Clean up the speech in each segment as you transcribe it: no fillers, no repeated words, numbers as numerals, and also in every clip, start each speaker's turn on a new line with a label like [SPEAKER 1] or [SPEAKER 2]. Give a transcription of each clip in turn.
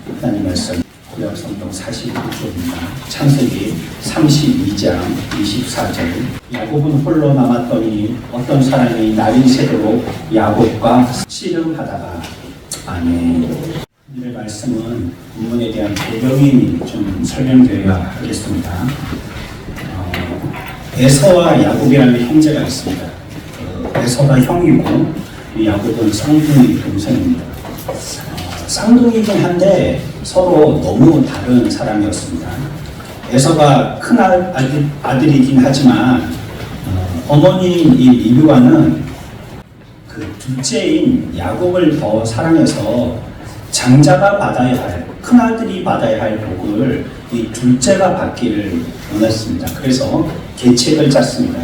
[SPEAKER 1] 하나님 말씀 구약 성경 49쪽입니다. 창세기 32장 24절. 야곱은 홀로 남았더니 어떤 사람이 날이 새도록 야곱과 씨름하다가. 아멘. 오늘의 말씀은 본문에 대한 배경이 좀 설명되어야 하겠습니다. 에서와 야곱이라는 형제가 있습니다. 에서가 형이고 야곱은 쌍둥이 동생입니다. 쌍둥이긴 한데 서로 너무 다른 사람이었습니다. 에서가 큰 아들이긴 하지만 어머니인 이 리브가는 그 둘째인 야곱을 더 사랑해서 장자가 받아야 할, 큰아들이 받아야 할 복을 이 둘째가 받기를 원했습니다. 그래서 계책을 짰습니다.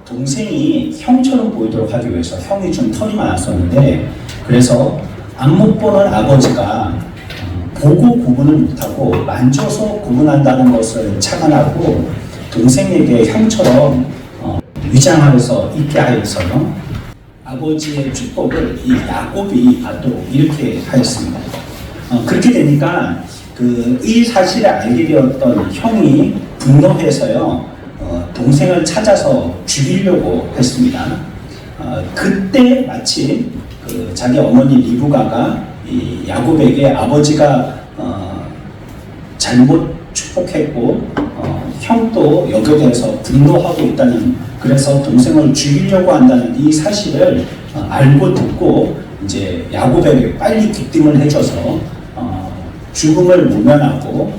[SPEAKER 1] 동생이 형처럼 보이도록 하기 위해서, 형이 좀 털이 많았었는데, 그래서 안목 보는 아버지가 보고 구분을 못하고 만져서 구분한다는 것을 착안하고 동생에게 형처럼 위장하여서 있게 하여서요, 아버지의 축복을 이 야곱이 받도록 이렇게 하였습니다. 그렇게 되니까 이 사실을 알게 되었던 형이 분노해서요, 동생을 찾아서 죽이려고 했습니다. 그때 마침 자기 어머니 리브가가 이 야곱에게 아버지가 잘못 축복했고 형도 여기에 대해서 분노하고 있다는, 그래서 동생을 죽이려고 한다는 이 사실을 알고 듣고 이제 야곱에게 빨리 기뜸을 해줘서 죽음을 모면하고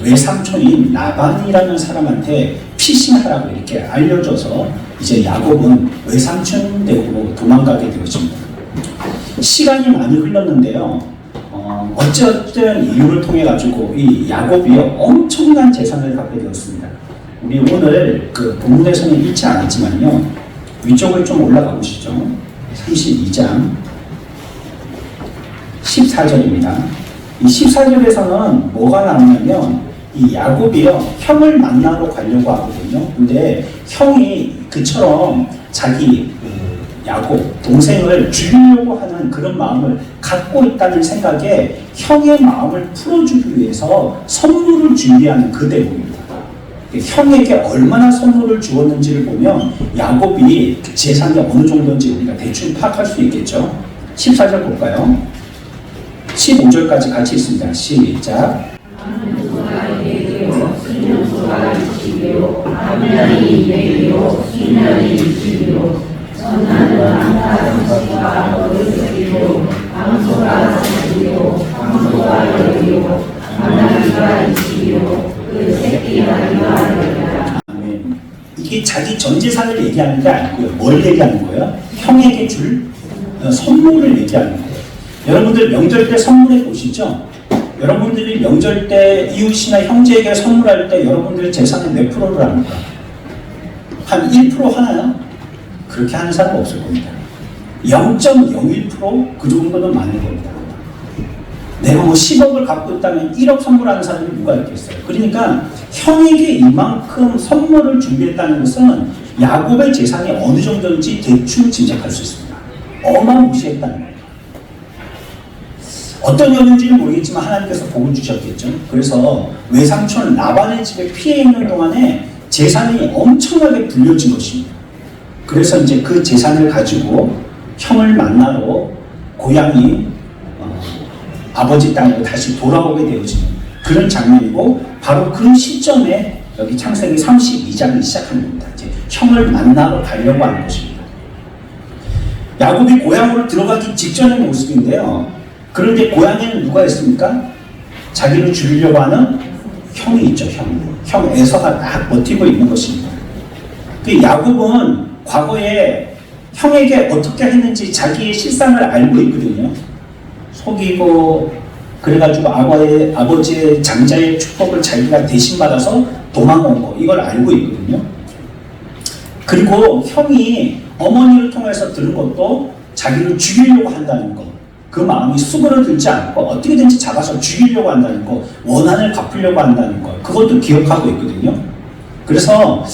[SPEAKER 1] 외삼촌인 라반이라는 사람한테 피신하라고 이렇게 알려줘서 이제 야곱은 외삼촌 댁으로 도망가게 되어집니다. 시간이 많이 흘렀는데요. 어쨌든 이유를 통해 가지고 이 야곱이 엄청난 재산을 갖게 되었습니다. 우리 오늘 본문에서는 읽지 않았지만요, 위쪽을 좀 올라가 보시죠. 32장 14절입니다. 이 14절에서는 뭐가 나오냐면 이 야곱이요, 형을 만나러 가려고 하거든요. 근데 형이 그처럼 자기 야곱, 동생을 죽이려고 하는 그런 마음을 갖고 있다는 생각에 형의 마음을 풀어주기 위해서 선물을 준비하는 그 대목입니다. 형에게 얼마나 선물을 주었는지를 보면 야곱이 재산이 어느 정도인지 우리가 대충 파악할 수 있겠죠. 14절 볼까요? 15절까지 같이 있습니다. 시작. 이게 자기 전 재산을 얘기하는 게 아니고요. 뭘 얘기하는 거예요? 형에게 줄 선물을 얘기하는 거예요. 여러분들 명절 때 선물해 보시죠? 여러분들이 명절 때 이웃이나 형제에게 선물할 때 여러분들의 재산의 몇 프로를 합니까? 한 1% 하나요? 그렇게 하는 사람은 없을 겁니다. 0.01% 그 정도는 많은 겁니다. 내가 뭐 10억을 갖고 있다면 1억 선물하는 사람이 누가 있겠어요? 그러니까 형에게 이만큼 선물을 준비했다는 것은 야곱의 재산이 어느 정도인지 대충 짐작할 수 있습니다. 어마무시했다는 거예요. 어떤 여인지는 모르겠지만 하나님께서 복을 주셨겠죠. 그래서 외삼촌 라반의 집에 피해 있는 동안에 재산이 엄청나게 불려진 것입니다. 그래서 이제 그 재산을 가지고 형을 만나러 고향이 아버지 땅으로 다시 돌아오게 되어지는 그런 장면이고, 바로 그 시점에 여기 창세기 32장이 시작하는 겁니다. 이제 형을 만나러 가려고 하는 것입니다. 야곱이 고향으로 들어가기 직전의 모습인데요. 그런데 고향에는 누가 있습니까? 자기를 죽이려고 하는 형이 있죠. 형 에서가 딱 버티고 있는 것입니다. 그 야곱은 과거에 형에게 어떻게 했는지 자기의 실상을 알고 있거든요. 속이고 그래가지고 아버지의 장자의 축복을 자기가 대신 받아서 도망온 거, 이걸 알고 있거든요. 그리고 형이 어머니를 통해서 들은 것도 자기를 죽이려고 한다는 거, 그 마음이 수그러들지 않고 어떻게든지 잡아서 죽이려고 한다는 거, 원한을 갚으려고 한다는 거, 그것도 기억하고 있거든요. 그래서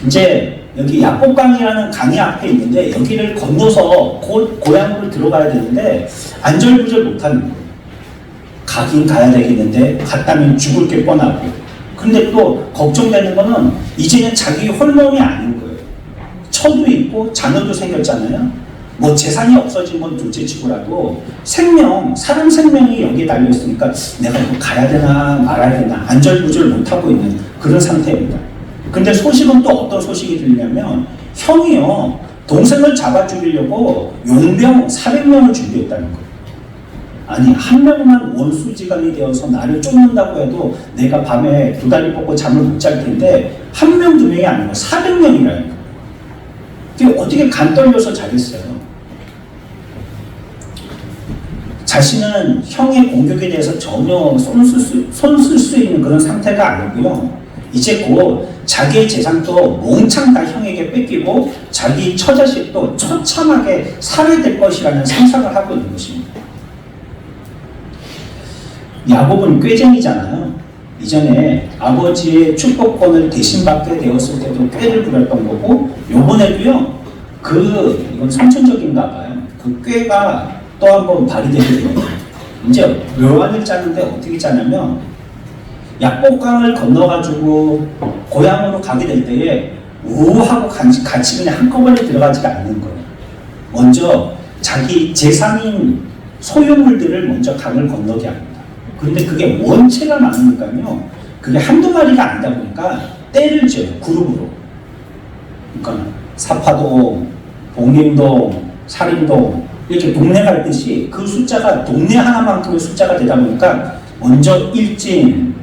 [SPEAKER 1] 이제 여기 야복강이라는 강이 앞에 있는데 여기를 건너서 곧 고향으로 들어가야 되는데 안절부절 못하는 거예요. 가긴 가야 되겠는데 갔다면 죽을 게 뻔하고. 근데 또 걱정되는 거는 이제는 자기 홀몸이 아닌 거예요. 처도 있고 자녀도 생겼잖아요. 뭐 재산이 없어진 건 둘째치고라도 생명, 사람 생명이 여기에 달려있으니까 내가 이거 가야 되나 말아야 되나 안절부절 못하고 있는 그런 상태입니다. 근데 소식은 또 어떤 소식이 들리냐면 형이요 동생을 잡아 죽이려고 용병 400명을 준비했다는 거예요. 아니 한 명만 원수지간이 되어서 나를 쫓는다고 해도 내가 밤에 두 다리 뻗고 잠을 못 잘 텐데 한 명 두 명이 아니고 400명이라는 거예요. 그게 어떻게 간 떨려서 자겠어요. 자신은 형의 공격에 대해서 전혀 손 쓸 수 있는 그런 상태가 아니고요. 이제 곧 자기의 재산도 몽창 다 형에게 뺏기고 자기 처자식도 처참하게 살해될 것이라는 상상을 하고 있는 것입니다. 야곱은 꾀쟁이잖아요. 이전에 아버지의 축복권을 대신 받게 되었을 때도 꾀를 부렸던 거고 요번에도요. 이건 선천적인가 봐요. 그 꾀가 또 한 번 발휘되게 돼요. 이제 묘안을 짜는데 어떻게 짜냐면 약복강을 건너가지고 고향으로 가게 될 때에 우하고 같이 그냥 한꺼번에 들어가지가 않는 거예요. 먼저 자기 재산인 소유물들을 먼저 강을 건너게 합니다. 그런데 그게 원체가 많으니까요. 그게 한두 마리가 아니다 보니까 때를 지어요. 그룹으로. 그러니까 사파동, 봉림동, 사림동 이렇게 동네 갈 듯이 그 숫자가 동네 하나만큼의 숫자가 되다 보니까 먼저 일진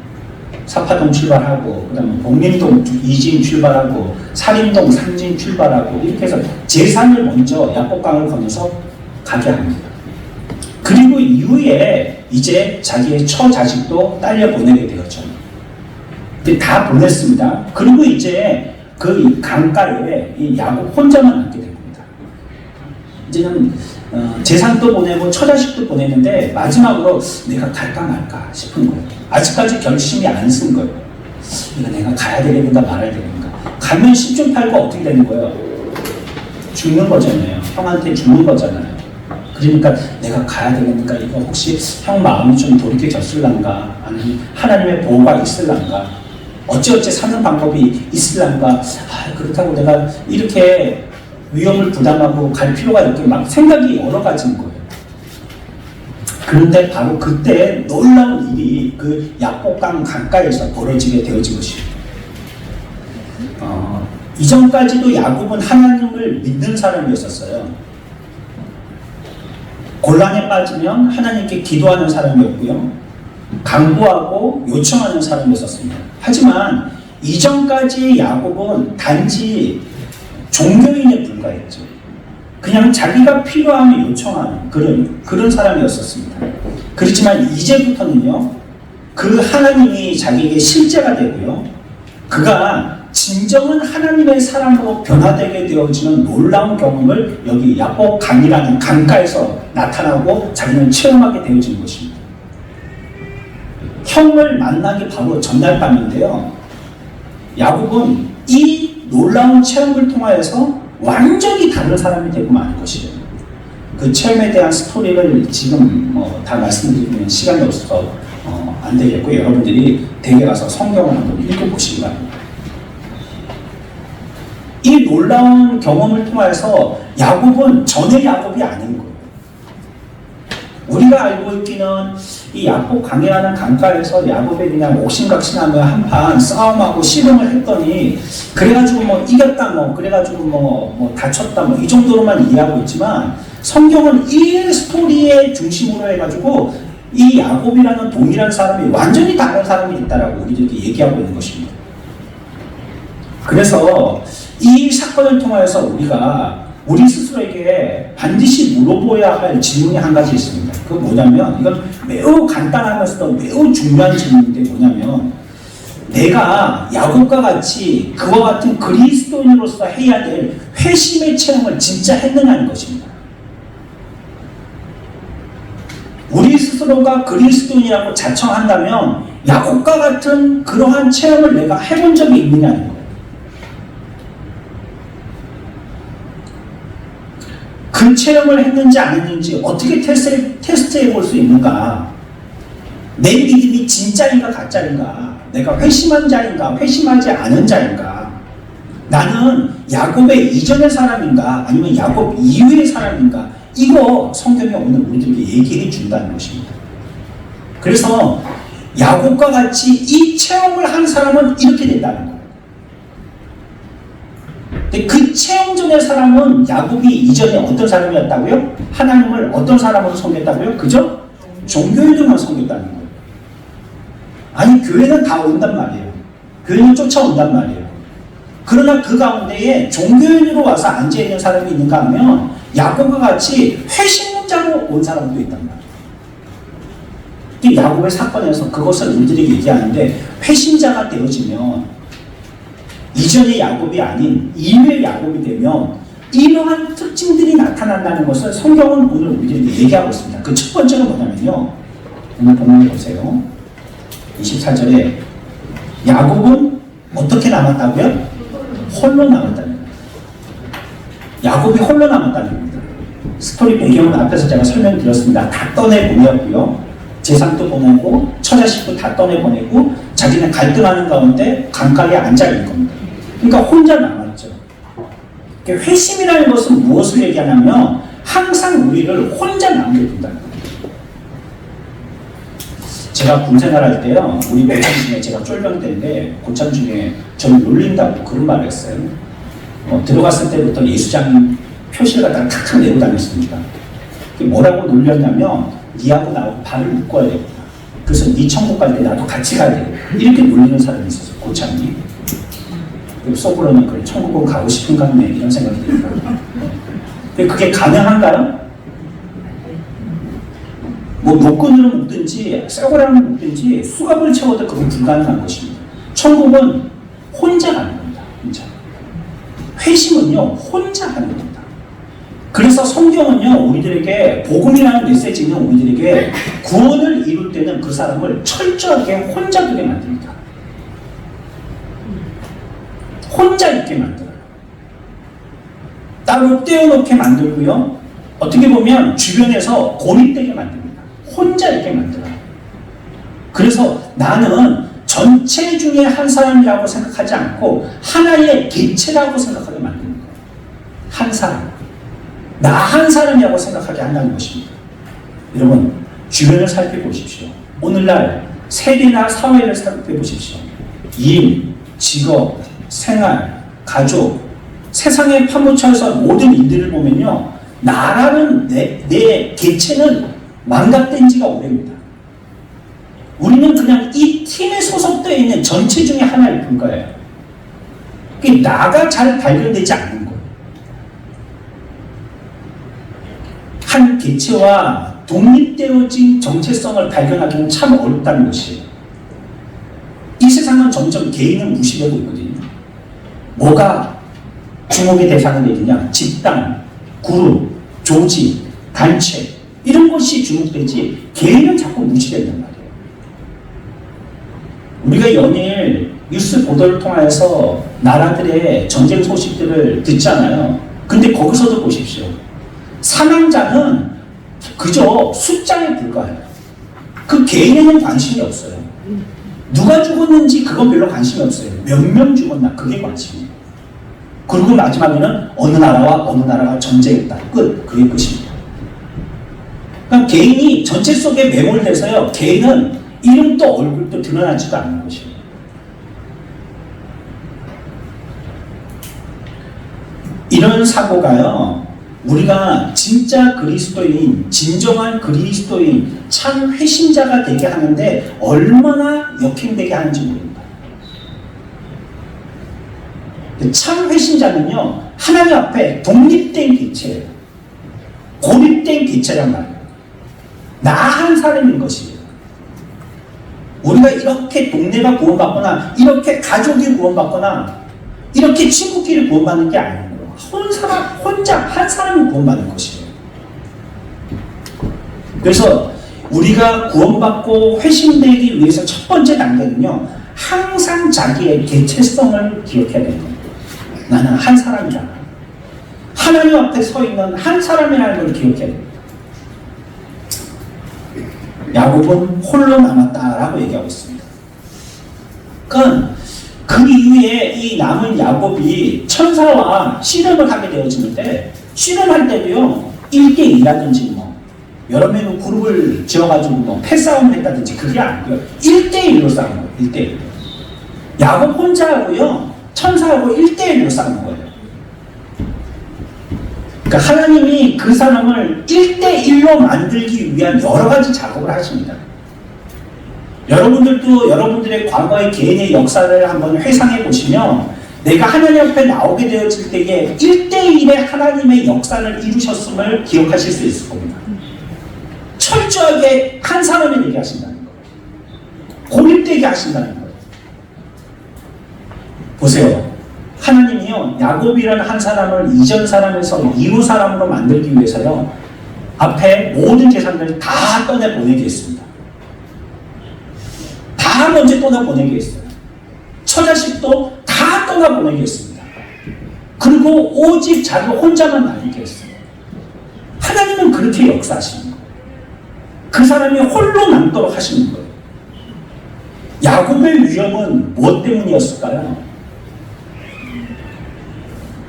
[SPEAKER 1] 사파동 출발하고 그 다음에 봉림동 2진 출발하고 사림동 3진 출발하고 이렇게 해서 재산을 먼저 약복강을 건너서 가게 합니다. 그리고 이후에 이제 자기의 처자식도 딸려 보내게 되었죠. 근데 다 보냈습니다. 그리고 이제 그 강가에 이 야곱 혼자만 남게 됩니다. 이제는 재산도 보내고 처자식도 보냈는데 마지막으로 내가 갈까 말까 싶은 거예요. 아직까지 결심이 안 쓴 거예요. 이거 내가 가야 되겠는가 말아야 되겠는가. 가면 10중 8구 어떻게 되는 거예요? 죽는 거잖아요. 형한테 죽는 거잖아요. 그러니까 내가 가야 되겠는가. 이거 혹시 형 마음이 좀 돌이켜졌을란가. 아니면 하나님의 보호가 있을란가. 어찌어찌 사는 방법이 있을란가. 그렇다고 내가 이렇게 위험을 부담하고 갈 필요가 이렇게 막 생각이 여러 가지인 거예요. 그런데 바로 그때 놀라운 일이 그 약복강 강가에서 벌어지게 되어진 것입니다. 이전까지도 야곱은 하나님을 믿는 사람이었었어요. 곤란에 빠지면 하나님께 기도하는 사람이었고요. 강구하고 요청하는 사람이었습니다. 하지만 이전까지 야곱은 단지 종교인에 불과했죠. 그냥 자기가 필요하면 요청하는 그런 사람이었었습니다. 그렇지만 이제부터는요, 그 하나님이 자기에게 실제가 되고요, 그가 진정한 하나님의 사람으로 변화되게 되어지는 놀라운 경험을 여기 약복강이라는 강가에서 나타나고 자기는 체험하게 되어지는 것입니다. 형을 만나기 바로 전날 밤인데요, 야곱은 이 놀라운 체험을 통하여서 완전히 다른 사람이 되고 마는 것이에요. 그 체험에 대한 스토리를 지금 다 말씀드리면 시간이 없어서 안 되겠고 여러분들이 댁에 가서 성경을 한번 읽어보시기 바랍니다. 이 놀라운 경험을 통해서 야곱은 전의 야곱이 아닌 거예요. 우리가 알고 있기는 이 야곱 강이라는 강가에서 야곱이 그냥 옥신각신하며 한판 싸움하고 씨름을 했더니 그래가지고 뭐 이겼다 그래가지고 뭐 다쳤다 이 정도로만 이해하고 있지만 성경은 이 스토리의 중심으로 해가지고 이 야곱이라는 동일한 사람이 완전히 다른 사람이 됐다라고 우리들이 얘기하고 있는 것입니다. 그래서 이 사건을 통해서 우리 스스로에게 반드시 물어보아야 할 질문이 한 가지 있습니다. 그건 뭐냐면, 이건 매우 간단하면서도 매우 중요한 질문인데 뭐냐면, 내가 야곱과 같이 그와 같은 그리스도인으로서 해야 될 회심의 체험을 진짜 했느냐는 것입니다. 우리 스스로가 그리스도인이라고 자청한다면 야곱과 같은 그러한 체험을 내가 해본 적이 있느냐는 거예요. 그 체험을 했는지 안 했는지 어떻게 테스트해 볼 수 있는가? 내 믿음이 진짜인가 가짜인가, 내가 회심한 자인가 회심하지 않은 자인가, 나는 야곱의 이전의 사람인가 아니면 야곱 이후의 사람인가, 이거 성경이 오늘 우리들에게 얘기해 준다는 것입니다. 그래서 야곱과 같이 이 체험을 한 사람은 이렇게 된다는 거예요. 근데 그 체험 전의 사람은 야곱이 이전에 어떤 사람이었다고요? 하나님을 어떤 사람으로 섬겼다고요? 그죠? 종교인들만 섬겼다는 거예요. 아니, 교회는 다 온단 말이에요. 교회는 쫓아온단 말이에요. 그러나 그 가운데에 종교인으로 와서 앉아있는 사람이 있는가 하면 야곱과 같이 회심자로 온 사람도 있단 말이에요. 야곱의 사건에서 그것을 우리들에게 얘기하는데, 회심자가 되어지면 이전의 야곱이 아닌 이후의 야곱이 되면 이러한 특징들이 나타난다는 것을 성경은 오늘 우리들에게 얘기하고 있습니다. 그 첫 번째가 뭐냐면요, 오늘 본문을 보세요. 24절에 야곱은 어떻게 남았다고요? 홀로 남았다는 겁니다. 야곱이 홀로 남았다는 겁니다. 스토리 배경은 앞에서 제가 설명드렸습니다. 다 떠내보냈고요. 재산도 보내고 처자식도 다 떠내보내고 자기는 갈등하는 가운데 강가에 앉아있는 겁니다. 그러니까 혼자 남았죠. 회심이라는 것은 무엇을 얘기하냐면 항상 우리를 혼자 남겨둔다는 거예요. 제가 군생활할 때요, 우리 고참 중에, 제가 쫄병 때인데 고참 중에 저를 놀린다고 그런 말을 했어요. 들어갔을 때부터 예수장 표시를 갖다가 탁탁 내고 다녔습니다. 뭐라고 놀렸냐면, 니하고 나하고 발을 묶어야 되구나. 그래서 니 천국 갈 때 나도 같이 가야 돼. 이렇게 놀리는 사람이 있었어요, 고참이. 속으로는 그래, 천국은 가고 싶은가 하네, 이런 생각이 들더라고요. 근데 그게 가능한가요? 뭐 목끈으로 묶든지 쇠고랑으로 묶든지 수갑을 채워도 그건 불가능한 것입니다. 천국은 혼자 가는 겁니다. 혼자. 회심은요, 혼자 하는 겁니다. 그래서 성경은요, 우리들에게 복음이라는 메시지는 우리들에게 구원을 이룰 때는 그 사람을 철저하게 혼자 두게 만듭니다. 혼자 있게 만들어요. 따로 떼어놓게 만들고요, 어떻게 보면 주변에서 고립되게 만듭니다. 혼자 있게 만들어요. 그래서 나는 전체 중에 한 사람이라고 생각하지 않고 하나의 개체라고 생각하게 만드는 거예요. 한 사람. 나 한 사람이라고 생각하게 한다는 것입니다. 여러분, 주변을 살펴보십시오. 오늘날 세계나 사회를 살펴보십시오. 일, 직업, 생활, 가족, 세상에 파묻혀서 모든 일들을 보면요, 나라는 내 개체는 망각된 지가 오래입니다. 우리는 그냥 이 팀에 소속되어 있는 전체 중에 하나일 뿐이에요. 나가 잘 발견되지 않는 거예요. 한 개체와 독립되어진 정체성을 발견하기는 참 어렵다는 것이에요. 이 세상은 점점 개인을 무시되고 있거든요. 뭐가 주목의 대상이 되느냐? 집단, 그룹, 조직, 단체, 이런 것이 주목되지 개인은 자꾸 무시된단 말이에요. 우리가 연일 뉴스 보도를 통해서 나라들의 전쟁 소식들을 듣잖아요. 근데 거기서도 보십시오. 사망자는 그저 숫자에 불과해요. 그 개인에는 관심이 없어요. 누가 죽었는지 그건 별로 관심이 없어요. 몇 명 죽었나, 그게 관심이에요. 그리고 마지막에는 어느 나라와 어느 나라가 전쟁했다. 끝. 그게 끝입니다. 그러니까 개인이 전체 속에 매몰돼서요, 개인은 이름도 얼굴도 드러나지도 않는 것이에요. 이런 사고가요, 우리가 진짜 그리스도인, 진정한 그리스도인, 참 회심자가 되게 하는데 얼마나 역행되게 하는지 모릅니다. 참 회심자는요, 하나님 앞에 독립된 개체예요. 고립된 개체란 말이에요. 나 한 사람인 것이에요. 우리가 이렇게 동네가 구원받거나, 이렇게 가족이 구원받거나, 이렇게 친구끼리 구원받는 게 아니에요. 혼자 한 사람이 구원받는 것이에요. 그래서 우리가 구원받고 회심되기 위해서 첫 번째 단계는요, 항상 자기의 개체성을 기억해야 됩니다. 나는 한 사람이다. 하나님 앞에 서 있는 한 사람이라는 걸 기억해야 됩니다. 야곱은 홀로 남았다라고 얘기하고 있습니다. 그러니까 그 이후에 이 남은 야곱이 천사와 씨름을 하게 되어지는데, 씨름할 때도요 1대2라든지 뭐 여러 명의 그룹을 지어가지고 뭐 패싸움을 했다든지 그게 아니고요 1대1로 싸우는 거예요. 1대1. 야곱 혼자하고요 천사하고 1대1로 싸우는 거예요. 그러니까 하나님이 그 사람을 1대1로 만들기 위한 여러 가지 작업을 하십니다. 여러분들도 여러분들의 과거의 개인의 역사를 한번 회상해 보시면 내가 하나님 앞에 나오게 되어질 때에 1대1의 하나님의 역사를 이루셨음을 기억하실 수 있을 겁니다. 철저하게 한 사람을 얘기하신다는 거예요. 고립되게 하신다는 거예요. 보세요. 하나님이요 야곱이라는 한 사람을 이전 사람에서 이후 사람으로 만들기 위해서요 앞에 모든 재산들을 다 떠내보내게 했습니다. 다 먼저 떠나보내게 했어요. 처자식도 다 떠나보내게 했습니다. 그리고 오직 자기 혼자만 남게 했어요. 하나님은 그렇게 역사하시는 거예요. 그 사람이 홀로 남도록 하시는 거예요. 야곱의 위험은 무엇 때문이었을까요?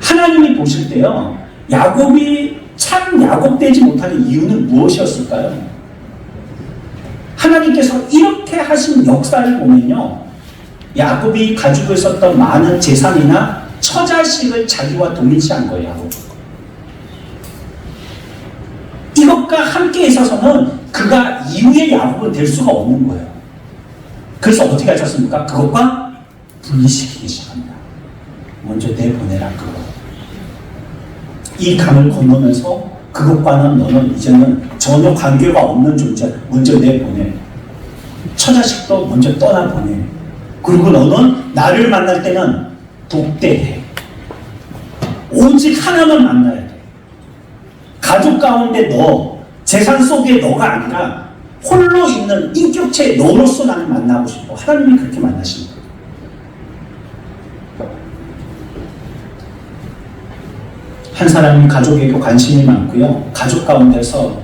[SPEAKER 1] 하나님이 보실 때요 야곱이 참 야곱되지 못하는 이유는 무엇이었을까요? 하나님께서 이렇게 하신 역사를 보면요 야곱이 가지고 있었던 많은 재산이나 처자식을 자기와 동일시한 거예요. 야곱. 이것과 함께 있어서는 그가 이후의 야곱은 될 수가 없는 거예요. 그래서 어떻게 하셨습니까? 그것과 분리시키기 시작합니다. 먼저 내보내라 그거. 이 강을 건너면서 그것과는 너는 이제는 전혀 관계가 없는 존재. 먼저 내보내. 처자식도 먼저 떠나보내. 그리고 너는 나를 만날 때는 독대해. 오직 하나만 만나야 돼. 가족 가운데 너, 재산 속에 너가 아니라 홀로 있는 인격체 너로서 나를 만나고 싶어. 하나님이 그렇게 만나신 거예요. 한 사람이 가족에게 관심이 많고요. 가족 가운데서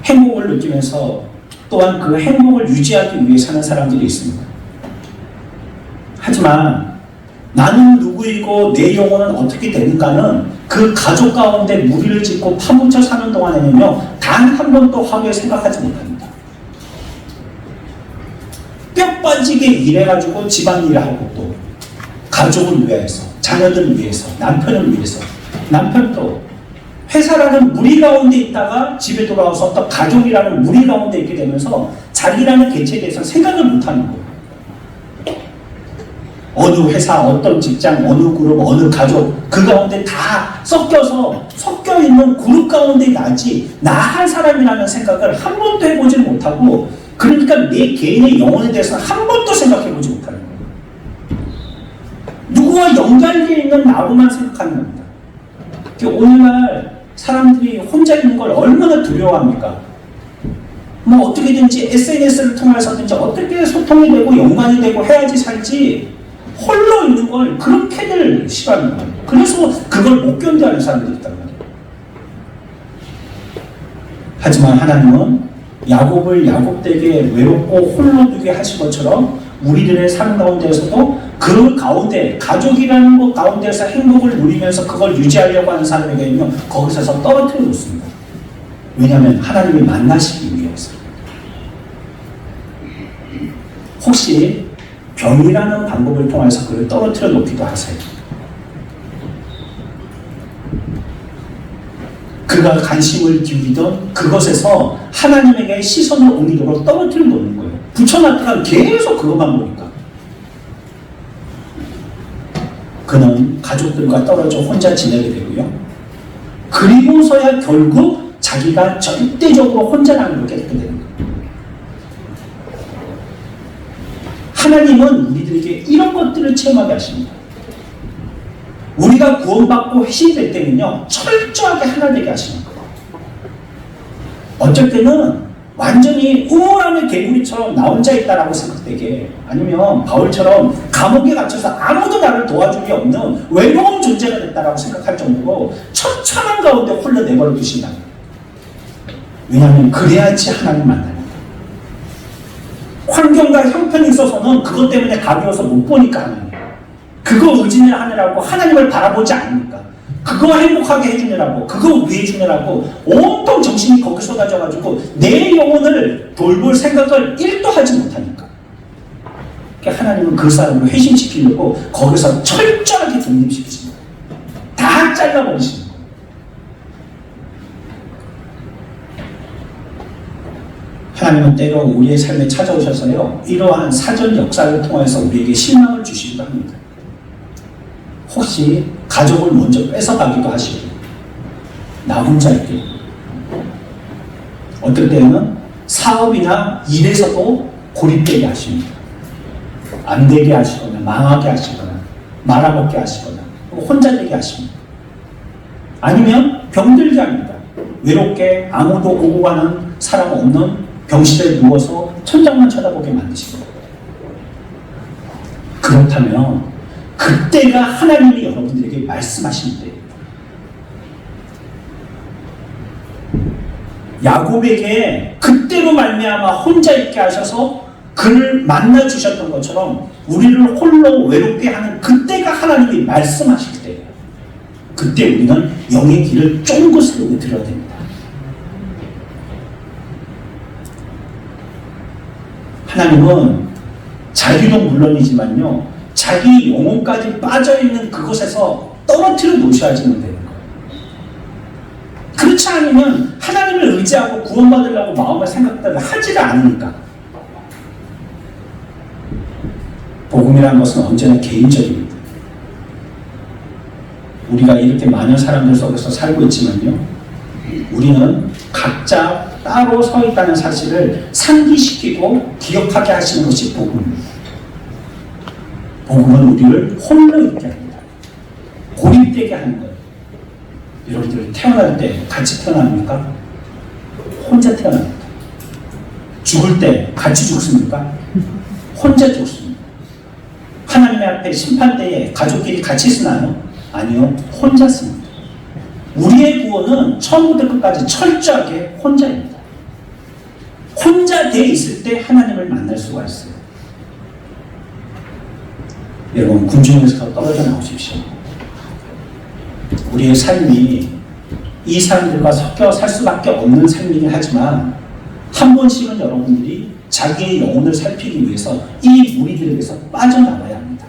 [SPEAKER 1] 행복을 느끼면서 또한 그 행복을 유지하기 위해 사는 사람들이 있습니다. 하지만 나는 누구이고 내 영혼은 어떻게 되는가는 그 가족 가운데 무리를 짓고 파묻혀 사는 동안에는요 단 한 번도 화두에 생각하지 못합니다. 뼈 빠지게 일해가지고 집안일을 하고 또 가족을 위해서, 자녀들을 위해서, 남편을 위해서, 남편도 회사라는 무리 가운데 있다가 집에 돌아와서 또 가족이라는 무리 가운데 있게 되면서 자기라는 개체에 대해서 생각을 못하는 거예요. 어느 회사, 어떤 직장, 어느 그룹, 어느 가족 그 가운데 다 섞여있는 그룹 가운데 나지 나 한 사람이라는 생각을 한 번도 해보지 못하고 그러니까 내 개인의 영혼에 대해서는 한 번도 생각해보지 못하는 거예요. 누구와 연결되어 있는 나로만 생각하는 겁니다. 오늘날 사람들이 혼자 있는 걸 얼마나 두려워합니까? 뭐 어떻게든지 SNS를 통해서든지 어떻게 소통이 되고 연관이 되고 해야지 살지 홀로 있는 걸 그렇게들 싫어하는 거예요. 그래서 그걸 못 견뎌하는 사람들이 있단 말이에요. 하지만 하나님은 야곱을 야곱되게 외롭고 홀로 두게 하신 것처럼 우리들의 삶 가운데에서도 그 가운데 가족이라는 것 가운데서 행복을 누리면서 그걸 유지하려고 하는 사람에게는요 거기서 떨어뜨려 놓습니다. 왜냐하면 하나님이 만나시기 위해서. 혹시 병이라는 방법을 통해서 그를 떨어뜨려 놓기도 하세요. 그가 관심을 기울이던 그것에서 하나님에게 시선을 옮기도록 떨어뜨려 놓는 거예요. 붙여놨다가 계속 그것만 보니까 그는 가족들과 떨어져 혼자 지내게 되고요. 그리고서야 결국 자기가 절대적으로 혼자 남는 걸 깨닫게 되는 거예요. 하나님은 우리들에게 이런 것들을 체험하게 하십니다. 우리가 구원받고 회심이 될 때는요 철저하게 하나 되게 하시는 거예요. 어쩔 때는 완전히 우울함의 개구리처럼 나 혼자 있다라고 생각되게, 아니면 바울처럼 감옥에 갇혀서 아무도 나를 도와줄 게 없는 외로운 존재가 됐다라고 생각할 정도로 처참한 가운데 홀려 내버려 두신다. 왜냐하면 그래야지 하나님 만납니다. 환경과 형편이 있어서는 그것 때문에 가벼워서 못 보니까 하나님. 그거 의지를 하느라고 하나님을 바라보지 않으니까. 그거 행복하게 해주느라고, 그거 위해주느라고 온통 정신이 거기 쏟아져가지고 내 영혼을 돌볼 생각을 1도 하지 못하니까. 그러니까 하나님은 그 사람을 회심시키려고 거기서 철저하게 독립시키십니다. 다 잘라버리시는 거예요. 하나님은 때로 우리의 삶에 찾아오셔서요, 이러한 사전 역사를 통해서 우리에게 신앙을 주시기도 합니다. 혹시 가족을 먼저 뺏어가기도 하시고, 나 혼자 있게. 어떨 때는 사업이나 일에서도 고립되게 하십니다. 안 되게 하시거나, 망하게 하시거나, 말아먹게 하시거나, 혼자 되게 하십니다. 아니면 병들게 합니다. 외롭게 아무도 오고 가는 사람 없는 병실에 누워서 천장만 쳐다보게 만드십니다. 그렇다면 그때가 하나님이 여러분들에게 말씀하신 때입니다. 야곱에게 그때로 말미암아 혼자 있게 하셔서 그를 만나 주셨던 것처럼 우리를 홀로 외롭게 하는 그때가 하나님이 말씀하실 때예요. 그때 우리는 영의 길을 쫑긋으로 들어야 됩니다. 하나님은 자기도 물론이지만요, 자기 영혼까지 빠져있는 그곳에서 떨어뜨려 놓으셔야지는 되는 거예요. 그렇지 않으면 하나님을 의지하고 구원받으려고 마음을 생각을 하지를 않으니까. 복음이라는 것은 언제나 개인적입니다. 우리가 이렇게 많은 사람들 속에서 살고 있지만요, 우리는 각자 따로 서 있다는 사실을 상기시키고 기억하게 하시는 것이 복음입니다. 복음은 우리를 홀로 있게 합니다. 고립되게 하는 거예요. 여러분들 태어날 때 같이 태어납니까? 혼자 태어납니다. 죽을 때 같이 죽습니까? 혼자 죽습니다. 하나님 앞에 심판대에 가족끼리 같이 쓰나요? 아니요, 혼자 씁니다. 우리의 구원은 처음부터 끝까지 철저하게 혼자입니다. 혼자 돼 있을 때 하나님을 만날 수가 있어요. 여러분, 군중에서 떨어져 나오십시오. 우리의 삶이 이 사람들과 섞여 살 수밖에 없는 삶이긴 하지만 한 번씩은 여러분들이 자기의 영혼을 살피기 위해서 이 무리들에게서 빠져나와야 합니다.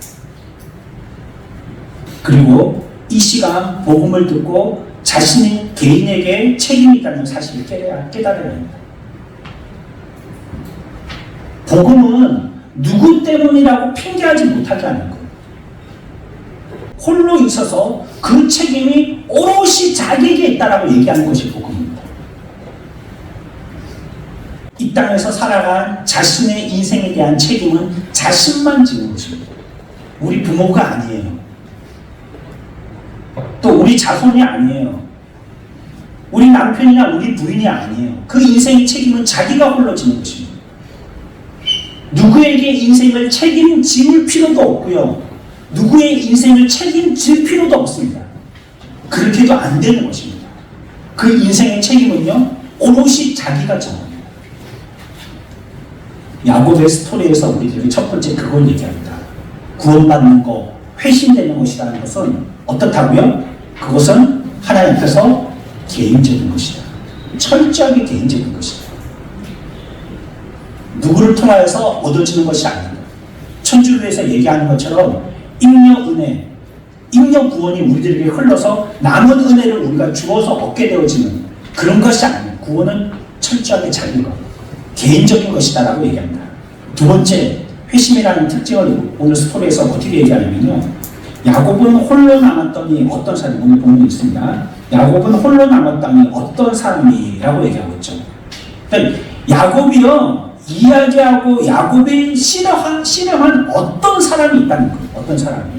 [SPEAKER 1] 그리고 이 시간 복음을 듣고 자신의 개인에게 책임이 있다는 사실을 깨달아야 합니다. 복음은 누구 때문이라고 핑계하지 못하게 하는 거예요. 홀로 있어서 그 책임이 오롯이 자기에게 있다라고 얘기하는 것이 복음입니다. 이 땅에서 살아간 자신의 인생에 대한 책임은 자신만 지는 것입니다. 우리 부모가 아니에요. 또 우리 자손이 아니에요. 우리 남편이나 우리 부인이 아니에요. 그 인생의 책임은 자기가 홀로 지는 것입니다. 누구에게 인생을 책임질 필요도 없고요, 누구의 인생을 책임질 필요도 없습니다. 그렇게도 안 되는 것입니다. 그 인생의 책임은요, 오롯이 자기가 정합니다. 야곱의 스토리에서 우리들이 첫 번째 그걸 얘기합니다. 구원받는 것, 회심되는 것이라는 것은 어떻다고요? 그것은 하나님 앞에서 개인적인 것이다. 철저하게 개인적인 것이다. 누구를 통하여서 얻어지는 것이 아니다. 천주교에서 얘기하는 것처럼 인여 은혜, 인여 구원이 우리들에게 흘러서 남은 은혜를 우리가 주어서 얻게 되어지는 그런 것이 아닙니다. 구원은 철저하게 자기 것, 개인적인 것이다라고 얘기합니다. 두 번째, 회심이라는 특징을 오늘 스토리에서 어떻게 얘기하냐면요, 야곱은 홀로 남았더니 어떤 사람이, 오늘 본문이 있습니다. 야곱은 홀로 남았더니 어떤 사람이라고 얘기하고 있죠. 그러니까 야곱이요, 이야기하고 야곱이 실험한 어떤 사람이 있다는 거예요. 어떤 사람이.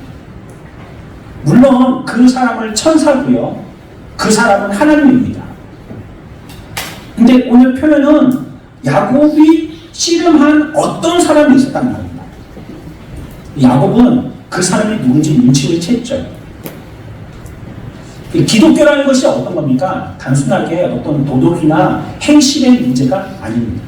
[SPEAKER 1] 물론 그 사람을 천사고요, 그 사람은 하나님입니다. 근데 오늘 표현은 야곱이 실험한 어떤 사람이 있었다는 겁니다. 야곱은 그 사람이 누군지 눈치를 챘죠. 기독교라는 것이 어떤 겁니까? 단순하게 어떤 도덕이나 행실의 문제가 아닙니다.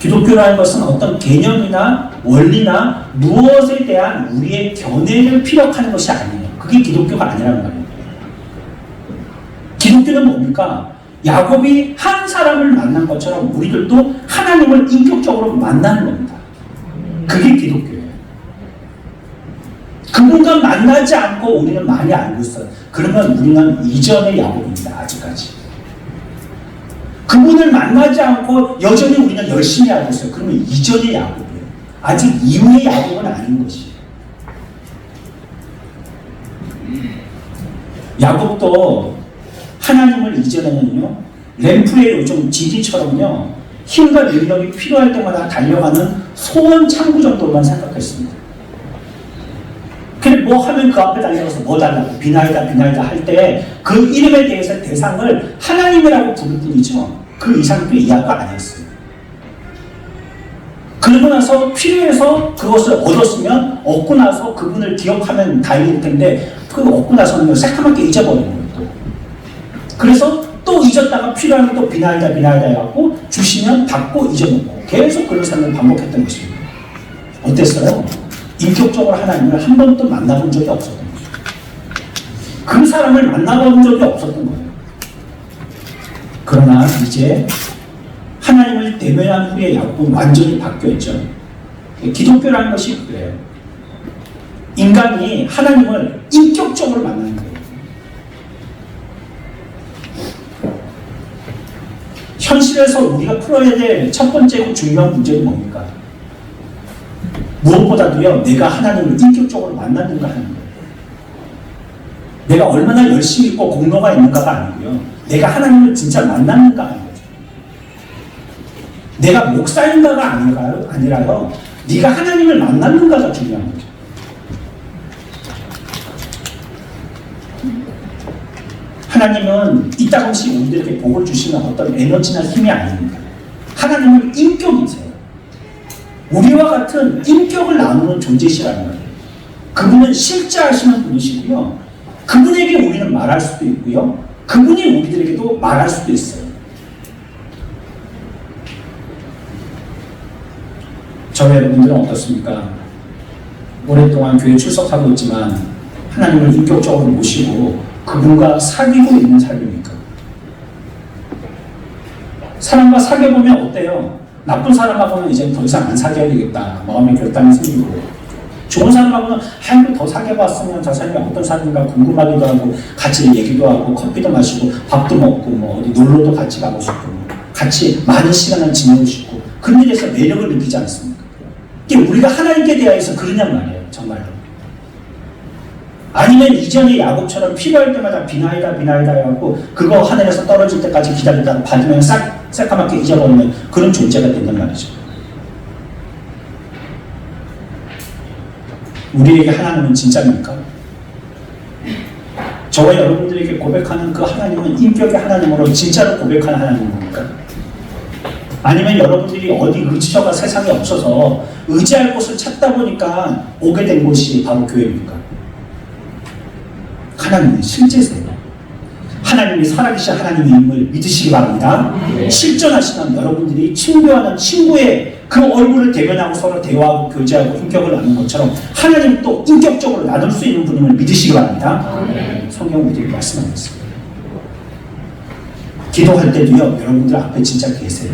[SPEAKER 1] 기독교라는 것은 어떤 개념이나 원리나 무엇에 대한 우리의 견해를 피력하는 것이 아니에요. 그게 기독교가 아니라는 말이에요. 기독교는 뭡니까? 야곱이 한 사람을 만난 것처럼 우리들도 하나님을 인격적으로 만나는 겁니다. 그게 기독교예요. 그분과 만나지 않고 우리는 많이 알고 있어요. 그러면 우리는 이전의 야곱입니다. 아직까지. 그분을 만나지 않고 여전히 우리는 열심히 하고 있어요. 그러면 이전의 야곱이에요. 아직 이후의 야곱은 아닌 것이에요. 야곱도 하나님을 이전에는요, 램프의 요즘 GD처럼요, 힘과 능력이 필요할 때마다 달려가는 소원 창구 정도만 생각했습니다. 근데 뭐 하면 그 앞에 달려가서 뭐 달라고 비나이다 비나이다 할 때 그 이름에 대해서 대상을 하나님이라고 부를 뿐이죠. 그 이상도 이해가 안 했어요. 그러고 나서 필요해서 그것을 얻었으면 얻고 나서 그분을 기억하면 다행일 텐데 그거 얻고 나서는 새까맣게 잊어버리는 거예요. 또. 그래서 또 잊었다가 필요하면 또 비나이다 비나이다 해갖고 주시면 받고 잊어먹고 계속 그런 삶을 반복했던 것입니다. 어땠어요? 인격적으로 하나님을 한 번도 만나본 적이 없었던 거죠. 그 사람을 만나본 적이 없었던 거예요. 그러나 이제 하나님을 대면한 후에 야곱은 완전히 바뀌었죠. 기독교라는 것이 그래요. 인간이 하나님을 인격적으로 만나는 거예요. 현실에서 우리가 풀어야 될 첫 번째고 중요한 문제는 뭡니까? 무엇보다도요, 내가 하나님을 인격적으로 만났는가 하는 거예요. 내가 얼마나 열심히 있고 공로가 있는가가 아니고요, 내가 하나님을 진짜 만났는가 하는 거죠. 내가 목사인가가 아니라요, 네가 하나님을 만났는가가 중요한 거죠. 하나님은 이따금씩 우리들에게 복을 주시는 어떤 에너지나 힘이 아닙니다. 하나님은 인격이세요. 우리와 같은 인격을 나누는 존재시라는 거예요. 그분은 실제하시는 분이시고요, 그분에게 우리는 말할 수도 있고요, 그분이 우리들에게도 말할 수도 있어요. 저와 여러분들은 어떻습니까? 오랫동안 교회 출석하고 있지만 하나님을 인격적으로 모시고 그분과 사귀고 있는 삶입니까? 사람과 사귀어보면 어때요? 나쁜 사람하고는 이제 더 이상 안 사귀어야 되겠다, 마음의 결단이 생기고, 좋은 사람하고는 한번 더 사귀어봤으면 저 사람이 어떤 사람인가 궁금하기도 하고, 같이 얘기도 하고 커피도 마시고 밥도 먹고 뭐 어디 놀러도 같이 가고 싶고 같이 많은 시간을 지내고 싶고, 그런 일에 대해서 매력을 느끼지 않습니까? 이게 우리가 하나님께 대하여서 그러냔 말이에요. 정말로. 아니면 이전에 야곱처럼 필요할 때마다 비나이다 해갖고 그거 하늘에서 떨어질 때까지 기다리다가 받으면 새까맣게 잊어버리는 그런 존재가 된단 말이죠. 우리에게 하나님은 진짜입니까? 저와 여러분들에게 고백하는 그 하나님은 인격의 하나님으로 진짜로 고백하는 하나님입니까? 아니면 여러분들이 어디 의지처가 세상에 없어서 의지할 곳을 찾다 보니까 오게 된 곳이 바로 교회입니까? 하나님의 실제세요. 하나님이 살아계신 하나님의 믿으시기 바랍니다. 실존하시는 여러분들이 친구와는 친구의 그 얼굴을 대면하고 서로 대화하고 교제하고 인격을 나누는 것처럼 하나님도 인격적으로 나눌 수 있는 분임을 믿으시기 바랍니다. 성경은 우리에게 말씀하고 있습니다. 기도할 때도요, 여러분들 앞에 진짜 계세요.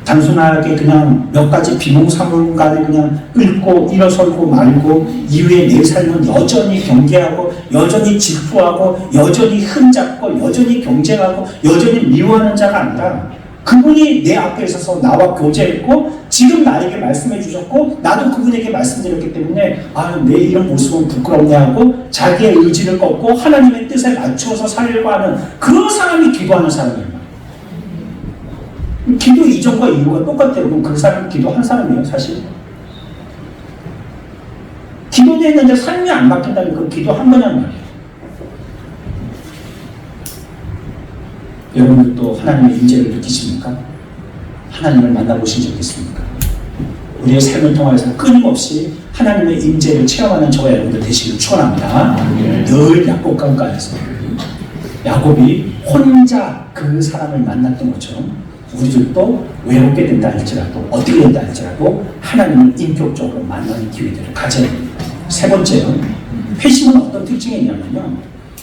[SPEAKER 1] 단순하게 그냥 몇 가지 비몽사몽간에 그냥 읽고 일어설고 말고 이후에 내 삶은 여전히 경계하고 여전히 질투하고 여전히 흠잡고 여전히 경쟁하고 여전히 미워하는 자가 아니라 그분이 내 앞에 있어서 나와 교제했고 지금 나에게 말씀해 주셨고 나도 그분에게 말씀드렸기 때문에 내 이런 모습은 부끄럽네 하고 자기의 의지를 꺾고 하나님의 뜻에 맞추어서 살려고 하는 그런 사람이 기도하는 사람이에요. 기도 이전과 이후가 똑같아요. 그럼 그 사람은 기도한 사람이에요, 사실. 기도도 했는데 삶이 안 바뀐다면 그 기도한 거냔 말이에요. 여러분들도 하나님의 임재를 느끼십니까? 하나님을 만나보신 적 있습니까? 우리의 삶을 통해서 끊임없이 하나님의 임재를 체험하는 저와 여러분들 되시길 축원합니다. 늘 야곱 강가에서 야곱이 혼자 그 사람을 만났던 것처럼 우리들도 외롭게 된다 할지라도 어떻게 된다 할지라도 하나님을 인격적으로 만나는 기회들을 가져야 됩니다. 세 번째는 회심은 어떤 특징이 있냐면요.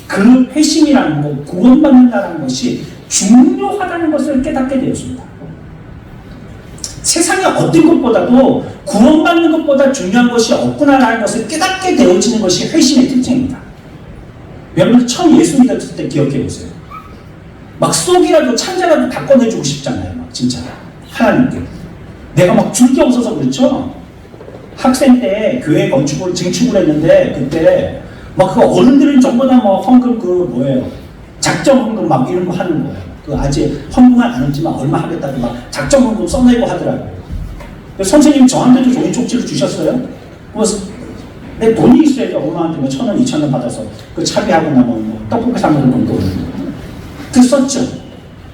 [SPEAKER 1] 그 회심이라는 것, 구원받는다는 것이 중요하다는 것을 깨닫게 되었습니다. 세상의 어떤 것보다도 구원받는 것보다 중요한 것이 없구나라는 것을 깨닫게 되어지는 것이 회심의 특징입니다. 여러분 처음 예수 믿었을 때 기억해 보세요. 막 속이라도 찬자라도 다 꺼내주고 싶잖아요. 막 진짜 하나님께. 내가 막 줄 게 없어서 그렇죠. 학생 때 교회 건축을 증축을 했는데 그때 막 그 어른들은 전부 다 뭐 헌금 그 뭐예요 작정 헌금 막 이런 거 하는 거예요. 그 아직 헌금은 안 했지만 얼마 하겠다고 막 작정 헌금 써내고 하더라고요. 선생님 저한테도 종이 쪽지를 주셨어요. 그래서 내 돈이 있어야지 엄마한테 뭐 1,000원, 2,000원 받아서 그 차비하고 나면 뭐 떡볶이 사 먹는 돈도 그 썼죠.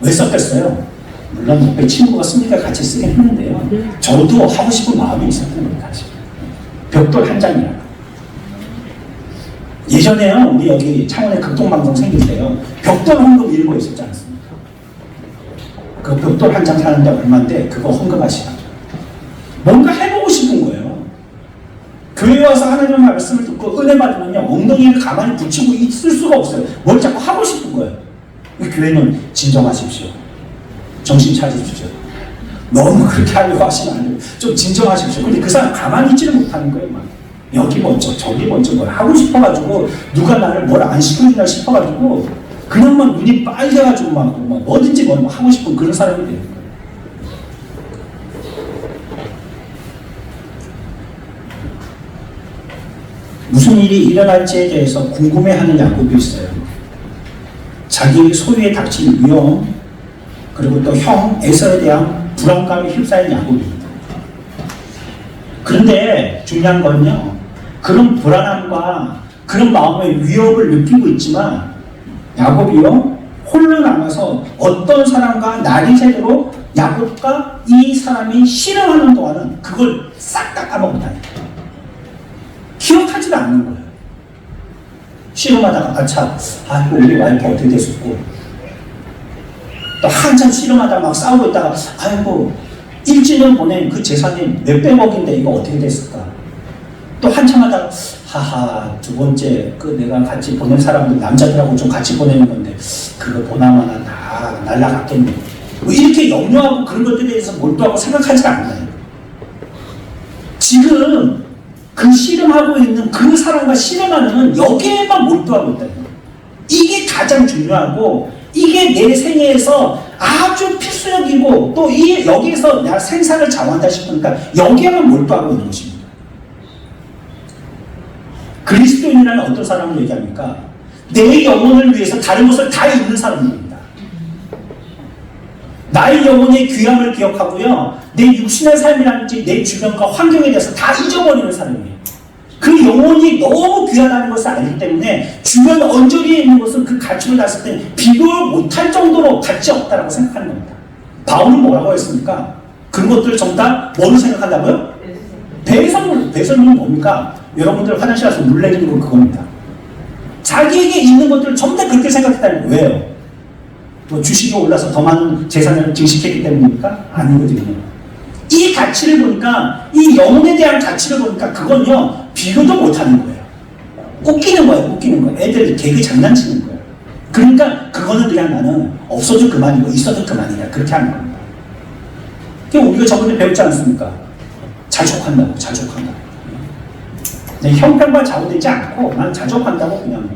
[SPEAKER 1] 왜 썼겠어요? 물론 옆에 친구가 쓰니까 같이 쓰긴 했는데요. 저도 하고 싶은 마음이 있었던 겁니다. 벽돌 한 장이라고. 예전에요, 우리 여기 창원에 극동방송 생길 때요, 벽돌 헌금 이런 거 있었지 않습니까? 그 벽돌 한 장 사는데 얼마인데 그거 헌금하시라고. 뭔가 해보고 싶은 거예요. 교회 와서 하나님의 말씀을 듣고 은혜 받으면요, 엉덩이를 가만히 붙이고 있을 수가 없어요. 뭘 자꾸 하고 싶은 거예요. 교회는 진정하십시오. 정신 차리십시오. 너무 그렇게 하려고 하시면 안 돼요. 좀 진정하십시오. 근데 그 사람 가만히 있지를 못하는 거예요. 막. 여기 먼저 저기 먼저 뭘 하고 싶어가지고 누가 나를 뭘 안 시켜주나 싶어가지고 그냥 막 눈이 빨개가지고 막 뭐든지 뭘 하고 싶은 그런 사람이 되는 거예요. 무슨 일이 일어날지에 대해서 궁금해하는 야곱이 있어요. 자기 소유에 닥칠 위험, 그리고 또 형 에서에 대한 불안감에 휩싸인 야곱입니다. 그런데 중요한 건요, 그런 불안함과 그런 마음의 위협을 느끼고 있지만 야곱이요, 홀로 남아서 어떤 사람과 날이 새도록 야곱과 이 사람이 씨름하는 동안은 그걸 싹 다 까먹었다니까. 기억하지도 않는 거예요. 씨름하다가 아이고 우리 와이프 어떻게 됐었고, 또 한참 씨름하다가 막 싸우고 있다가 아이고 1주년 보낸 그 재산이 몇백억인데 이거 어떻게 됐을까. 또 한참 하다가 하하 두 번째 그 내가 같이 보낸 사람들 남자들하고 좀 같이 보내는 건데 그거 보나마나 다 날라갔겠네. 뭐 이렇게 염려하고 그런 것들에 대해서 몰두하고 생각하지 않나요? 지금 그 씨름하고 있는 그 사람과 씨름하는 여기에만 몰두하고 있다는 거예요. 이게 가장 중요하고 이게 내 생애에서 아주 필수적이고 또 이 여기에서 내가 생사를 좌우한다 싶으니까 여기에만 몰두하고 있는 것입니다. 그리스도인이라는 어떤 사람을 얘기합니까? 내 영혼을 위해서 다른 것을 다 잃는 사람입니다. 나의 영혼의 귀함을 기억하고요, 내 육신의 삶이라든지 내 주변과 환경에 대해서 다 잊어버리는 사람이에요. 그 영혼이 너무 귀하다는 것을 알기 때문에 주변 언저리에 있는 것은 그 가치를 봤을 때 비교를 못할 정도로 가치 없다고 생각하는 겁니다. 바울은 뭐라고 했습니까? 그런 것들을 전부 다 뭐로 생각한다고요? 배설물. 배설물은 뭡니까? 여러분들 화장실 가서 물 내리는 건 그겁니다. 자기에게 있는 것들을 전부 다 그렇게 생각했다는 거예요. 왜요? 뭐 주식이 올라서 더 많은 재산을 증식했기 때문입니까? 아니거든요. 이 가치를 보니까, 이 영혼에 대한 가치를 보니까 그건요, 비교도 못하는 거예요. 웃기는 거예요, 웃기는 거예요. 애들 개그 장난치는 거예요. 그러니까 그거는 그냥 나는 없어도 그만이고 있어도 그만이다. 그렇게 하는 겁니다. 그러니까 우리가 저번에 배웠지 않습니까? 자족한다고, 자족한다고. 형편과 좌우되지 않고 난 자족한다고 그냥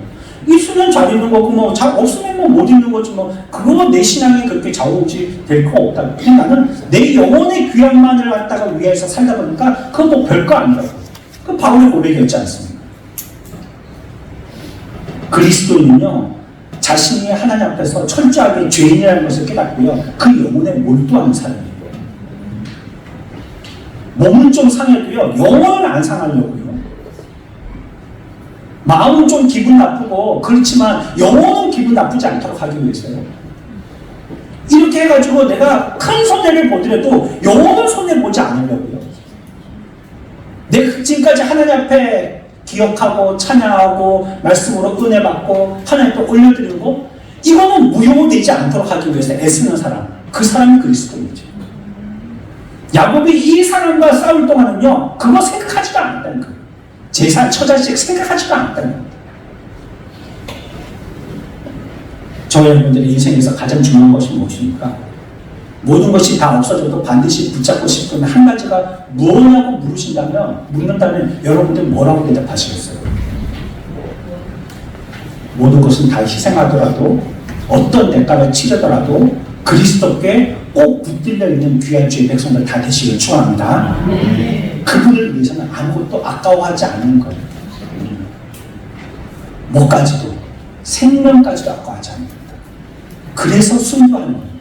[SPEAKER 1] 있으면 잘 있는 거고 뭐 없으면 뭐 못 있는 거지 뭐 그거 내 신앙이 그렇게 좌우지 될 거 없다. 그냥 나는 내 영혼의 귀함만을 갖다가 위해서 살다 보니까 그거 뭐 별거 아니라고. 그 바울의 고백이었지 않습니까? 그리스도인은요, 자신이 하나님 앞에서 철저하게 죄인이라는 것을 깨닫고요, 그 영혼에 몰두하는 사람이에요. 몸은 좀 상해도요, 영혼은 안 상하려고요. 마음은 좀 기분 나쁘고 그렇지만 영혼은 기분 나쁘지 않도록 하기 위해서요. 이렇게 해가지고 내가 큰 손해를 보더라도 영혼은 손해보지 않으려고요. 내가 지금까지 하나님 앞에 기억하고 찬양하고 말씀으로 은혜 받고 하나님 또 올려드리고 이거는 무효되지 않도록 하기 위해서 애쓰는 사람, 그 사람이 그리스도인이죠. 야곱이 이 사람과 싸울 동안은요, 그거 생각하지도 않았다는 거예요. 제사, 처자식 생각하지도 않았다는 거예요. 저희 여러분들의 인생에서 가장 중요한 것이 무엇입니까? 모든 것이 다 없어져도 반드시 붙잡고 싶은 한 가지가 무엇이냐고 묻는다면 여러분들 뭐라고 대답하시겠어요? 모든 것은 다 희생하더라도 어떤 대가를 치르더라도 그리스도께 꼭 붙들려 있는 귀한 주의 백성들 다 되시길 축원합니다. 그분을 위해서는 아무것도 아까워하지 않는 거예요. 뭐까지도, 생명까지도 아까워하지 않는 겁니다. 그래서 순교하는 겁니다.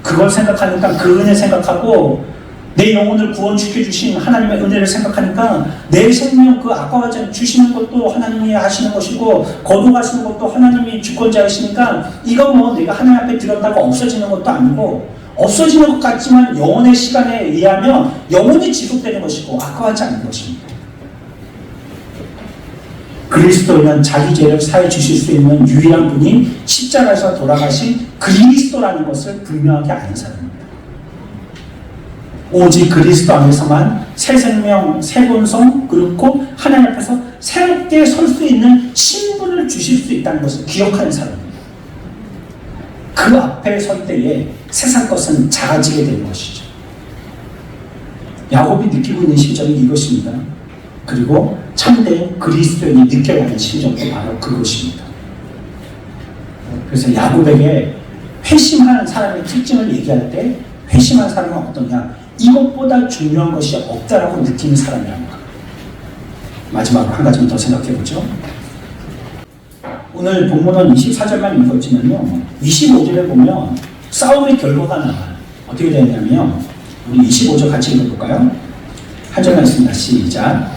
[SPEAKER 1] 그걸 생각하니까 그 은혜 생각하고 내 영혼을 구원시켜주신 하나님의 은혜를 생각하니까 내 생명 그 아까워하지 주시는 것도 하나님이 하시는 것이고 거둬가시는 것도 하나님이 주권자이시니까 이거 뭐 내가 하나님 앞에 드렸다고 없어지는 것도 아니고 없어지는 것 같지만 영혼의 시간에 의하면 영혼이 지속되는 것이고 아까워하지 않는 것입니다. 그리스도는 자기 죄를 사해 주실 수 있는 유일한 분이 십자가에서 돌아가신 그리스도라는 것을 분명하게 아는 사람입니다. 오직 그리스도 안에서만 새 생명, 새 본성, 그리고 하나님 앞에서 새롭게 설 수 있는 신분을 주실 수 있다는 것을 기억하는 사람입니다. 그 앞에 설 때에 세상 것은 작아지게 되는 것이죠. 야곱이 느끼고 있는 심정이 이것입니다. 그리고 참된 그리스도인이 느껴야 하는 심정도 바로 그것입니다. 그래서 야곱에게 회심하는 사람의 특징을 얘기할 때 회심한 사람은 어떠냐? 이것보다 중요한 것이 없다라고 느끼는 사람이라는 것. 마지막으로 한 가지 더 생각해보죠. 오늘 본문은 24절만 읽었지만요, 25절에 보면 싸움의 결과가 나와요. 어떻게 되냐면 우리 25절 같이 읽어볼까요? 한 절만 있습니다. 시작.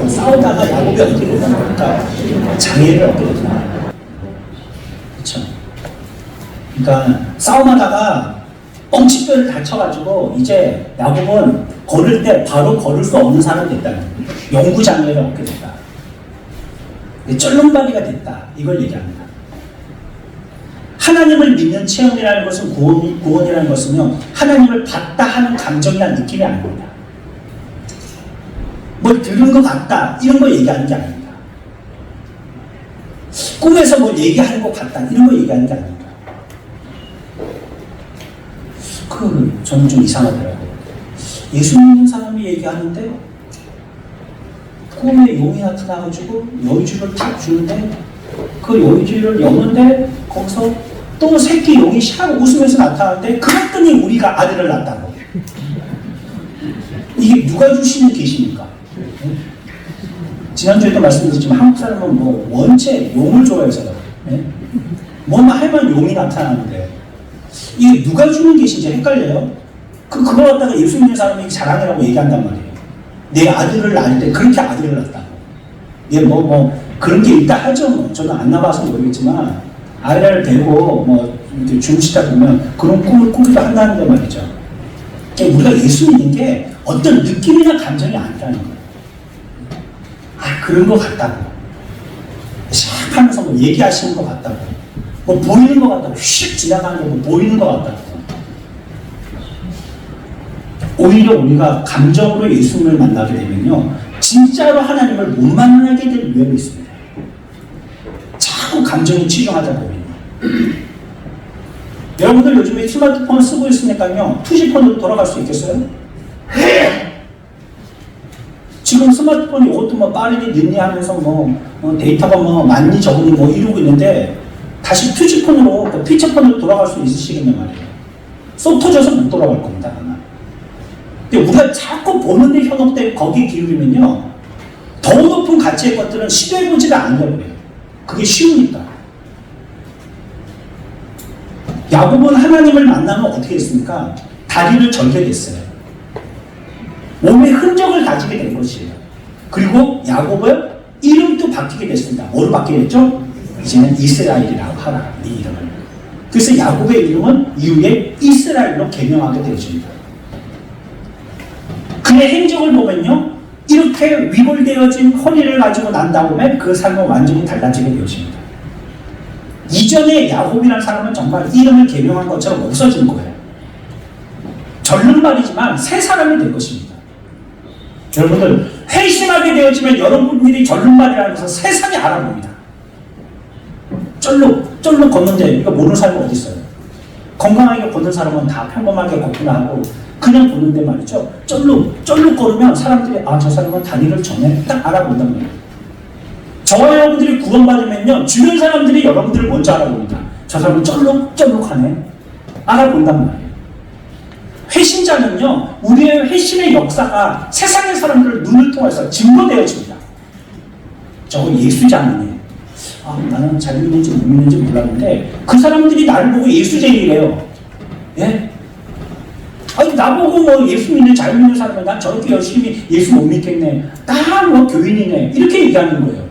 [SPEAKER 1] 싸우다가 야곱이 어떻게 되나? 장애를 얻게 되나? 그렇죠? 그러니까 싸움하다가 뻥치뼈를 다쳐가지고 이제 야곱은 걸을 때 바로 걸을 수 없는 사람이 됐다. 영구 장애를 얻게 됐다. 쩔름발이가 됐다. 이걸 얘기합니다. 하나님을 믿는 체험이라는 것은 구원이라는 것은요, 하나님을 봤다 하는 감정이나 느낌이 아닙니다. 뭘 들은 것 같다 이런 거 얘기하는 게 아닙니다. 꿈에서 뭘 얘기하는 것 같다 이런 거 얘기하는 게 아닙니다. 저는 좀 이상하더라고요. 예수 믿는 사람이 얘기하는데 꿈에 용이 나타나가지고 여의주를 탁 주는데 그 여의주를 여는데 거기서 또 새끼 용이 샥 웃으면서 나타나는데 그랬더니 우리가 아들을 낳았다고. 이게 누가 주시는 계시니까? 지난주에도 말씀드렸지만 한국 사람은 뭐 원체 용을 좋아해서요. 뭐만 하면 용이 나타나는데 이게 누가 주는 계신지 헷갈려요. 그걸 갖다가 예수 믿는 사람이 자랑이라고 얘기한단 말이에요. 내 아들을 낳을 때 그렇게 아들을 낳았다고. 예, 그런 게 있다 하죠. 저는 안 나봐서 모르겠지만 아이를 데리고 이렇게 주무시다 보면 그런 꿈을 꾸기도 한다는데 말이죠. 그러니까 우리가 예수 믿는 게 어떤 느낌이나 감정이 아니라는 거예요. 그런 것 같다고. 샥 하면서 얘기하시는 것 같다고. 보이는 것 같다고. 휙 지나가는 게 보이는 것 같다고. 오히려 우리가 감정으로 예수님을 만나게 되면요, 진짜로 하나님을 못 만나게 될 위험이 있습니다. 자꾸 감정에 치중하다 보면. 여러분들 요즘에 스마트폰 쓰고 있으니까요, 투지폰으로 돌아갈 수 있겠어요? 지금 스마트폰이 이것도 빠르니 늦니 하면서 데이터가 많니 적으니 이러고 있는데 다시 투지폰으로, 피처폰으로 돌아갈 수 있으시겠냐 말이에요. 쏙 터져서 못 돌아갈 겁니다, 아마. 근데 우리가 자꾸 보는데 현혹돼 거기에 기울이면요, 더 높은 가치의 것들은 시도해보지를 않으려고 해요. 그게 쉬우니까. 야곱은 하나님을 만나면 어떻게 했습니까? 다리를 절게 됐어요. 몸의 흔적을 가지게 된 것이에요. 그리고 야곱은 이름도 바뀌게 됐습니다. 뭐로 바뀌게 됐죠? 이제는 이스라엘이라고 하라, 이 이름을. 그래서 야곱의 이름은 이후에 이스라엘로 개명하게 되어집니다. 그의 행적을 보면요, 이렇게 위골되어진 허리를 가지고 난 다음에 그 삶은 완전히 달라지게 되어집니다. 이전에 야곱이라는 사람은 정말 이름을 개명한 것처럼 없어진 거예요. 절름발이지만 새 사람이 될 것입니다. 여러분들, 회심하게 되어지면 여러분들이 절름발이라는 것을 세상이 알아봅니다. 쫄룩 걷는데 이거 모르는 사람이 어디 있어요? 건강하게 걷는 사람은 다 평범하게 걷구나 하고 그냥 걷는데 말이죠. 쫄룩 걸으면 사람들이 저 사람은 다니를 전에 딱 알아본단 말이에요. 저와 여러분들이 구원받으면요, 주변 사람들이 여러분들을 먼저 알아봅니다. 저 사람은 쫄룩하네. 알아본단 말이에요. 회심자는요, 우리의 회심의 역사가 세상의 사람들을 눈을 통해서 증거되어집니다. 저거 예수자만이에요. 나는 잘 믿는지 못 믿는지 몰랐는데 그 사람들이 나를 보고 예수쟁이래요. 예? 아니 나보고 뭐 예수 믿는 잘 믿는 사람은 난 저렇게 열심히 예수 못 믿겠네. 나 뭐 교인이네. 이렇게 얘기하는 거예요.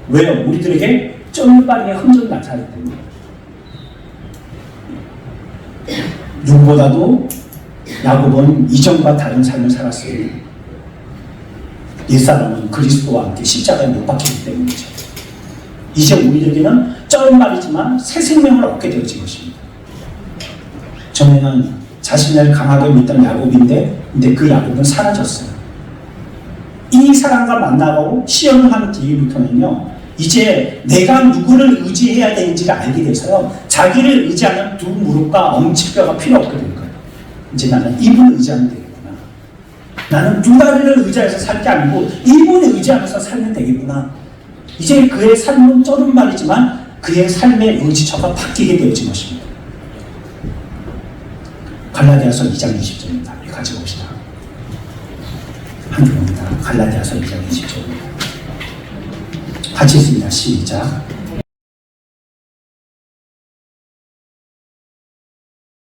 [SPEAKER 1] 왜요? 우리들에게 쩔빠리의 흔적이 나타나기 때문에. 누구보다도 야곱은 이전과 다른 삶을 살았어요. 옛사람은 그리스도와 함께 십자가에 못 박혔기 때문이죠. 이제 우리에게는 쩔은 말이지만 새 생명을 얻게 되어진 것입니다. 전에는 자신을 강하게 믿던 야곱인데 근데 그 야곱은 사라졌어요. 이 사람과 만나고 시험을 한 뒤부터는요, 이제 내가 누구를 의지해야 되는지를 알게 돼서요, 자기를 의지하는 두 무릎과 엄지뼈가 필요 없게 된 거예요. 이제 나는 이분을 의지하면 되겠구나. 나는 두 다리를 의지해서 살 게 아니고 이분을 의지하면서 살면 되겠구나. 이제 그의 삶은 쩔은 말이지만 그의 삶의 의지처가 바뀌게 되어진 것입니다. 갈라디아서 2장 20절입니다. 같이 봅시다. 한 교입니다. 갈라디아서 2장 20절입니다. 같이 있습니다. 시작.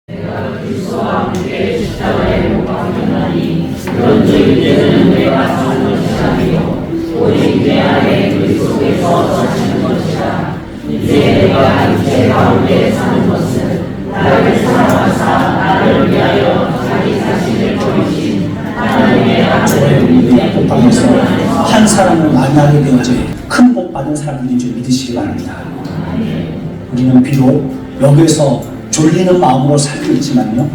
[SPEAKER 2] 내가 그리스도와 함께 십자가에 못 박혔나니 그런즉 이제는 내가 사는 것이 아니요 오직 내 안에 그리스도께서 사시는 것이라. 이제 내가 육체 가운데 사는 것은 나를 사랑하사 나를 위하여 자기 자신을 버리신 하나님의 아들의 은혜에
[SPEAKER 1] 복방에서 한 사람을 만나게 되어져 큰 복 받은 사람들인 줄 믿으시기 바랍니다. 우리는 비록 여기에서 졸리는 마음으로 살고 있지만요,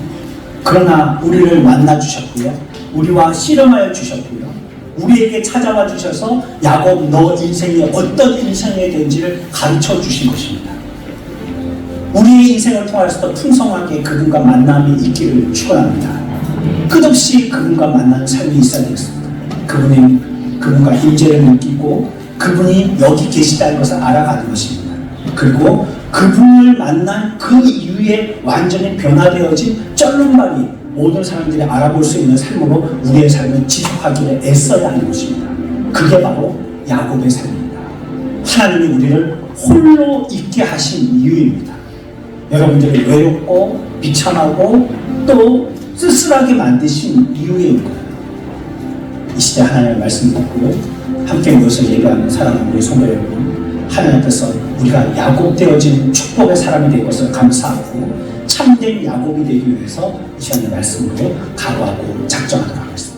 [SPEAKER 1] 그러나 우리를 만나 주셨고요, 우리와 씨름하여 주셨고요, 우리에게 찾아와 주셔서 야곱 너 인생이 어떤 인생이 된지를 가르쳐 주신 것입니다. 우리의 인생을 통해서도 풍성하게 그분과 만남이 있기를 축원합니다. 끝없이 그분과 만나는 삶이 있어야 되겠습니다. 그분과 임재를 느끼고 그분이 여기 계시다는 것을 알아가는 것입니다. 그리고 그분을 만난 그 이후에 완전히 변화되어진 쩔름발이 모든 사람들이 알아볼 수 있는 삶으로 우리의 삶을 지속하기를 애써야 하는 것입니다. 그게 바로 야곱의 삶입니다. 하나님이 우리를 홀로 있게 하신 이유입니다. 여러분들이 외롭고 비참하고 또 쓸쓸하게 만드신 이유입니다. 이 시대 하나님의 말씀 듣고 함께 모여서 예배하는 사랑하는 우리 성도 여러분, 하나님께서 우리가 야곱되어진 축복의 사람이 될 것을 감사하고 참된 야곱이 되기 위해서 이 시간의 말씀으로 각오하고 작정하도록 하겠습니다.